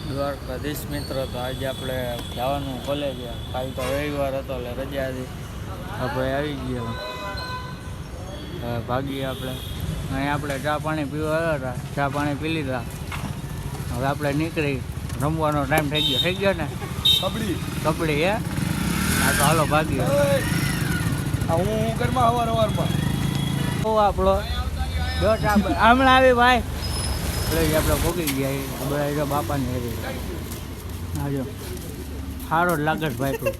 દ્વારકાધીશ મિત્રો, તો આજે આપણે જવાનું કોલેજ. કાલ તો રવિવાર હતો એટલે રજા હતી. આપણે આવી ગયા, હવે ભાગીએ આપણે. અહીં આપણે ચા પાણી પીવા આવ્યા હતા, ચા પાણી પી લીધા. હવે આપણે નીકળી, રમવાનો ટાઈમ થઈ ગયો ને. કબડ્ડી હે. હા તો હાલો ભાગીએ. હું ઘરમાં સવારમાં આપણો હમણાં આવી ભાઈ એટલે આપણે ભોગી ગયા બધા જો બાપાની હેરી. હા જો સારો જ લાગે છે ભાઈ. તું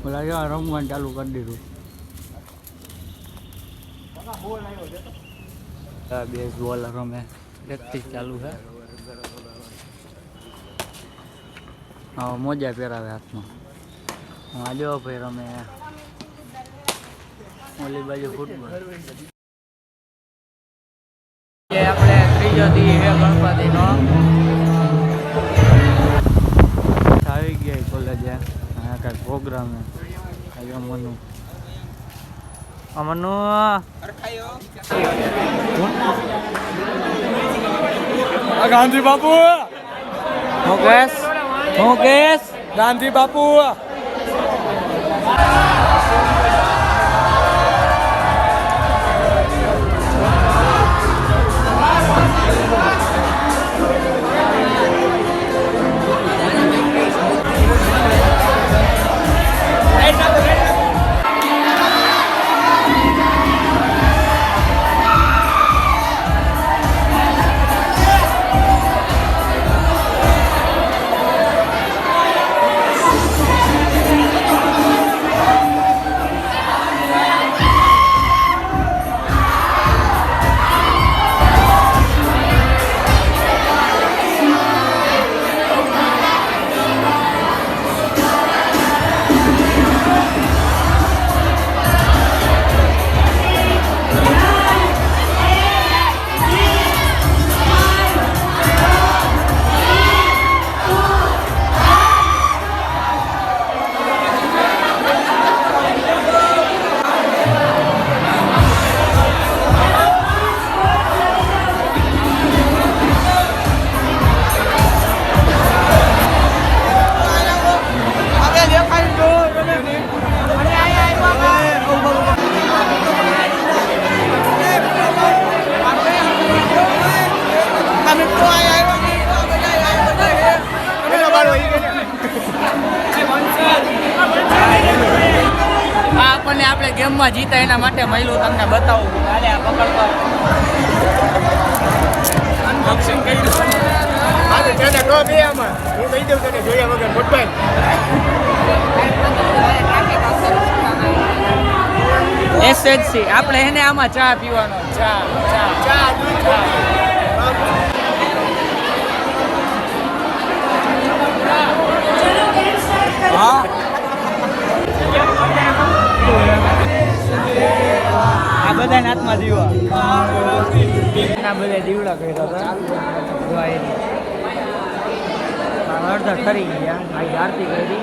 બોલા જો રમવાનું ચાલુ કરી દીધું. બે બોલ રમે, પ્રેક્ટિસ ચાલુ છે. હા મોજા પહેરાવે હાથમાં. હા જો ભાઈ રમે ઓલી બાજુ ફૂટબોલ. આપણે ત્રીજો દી છે ગણપતિનો. આવી ગયા કોલેજ. હા કાંઈક પ્રોગ્રામ હે. મનુ મનુ ગાંધી બાપુ મુકેશ ગાંધી બાપુ આપણને આપણે ગેમમાં જીતા એના માટે મળ્યું. તમને બતાવું. અરે આ પકડતો અનબોક્સિંગ કરી દઉં. હા તો તને કહો બે આમાં હું કહી દઉં તને જોયા વગર મોટભાઈ. એસએચસી આપણે એને આમાં ચા પીવાનો. ચા હા આ બધાને હાથમાં દીવા. આ બધા દીવડા કર્યા હતા. અડધા ઠરી ગયા. આરતી કરી.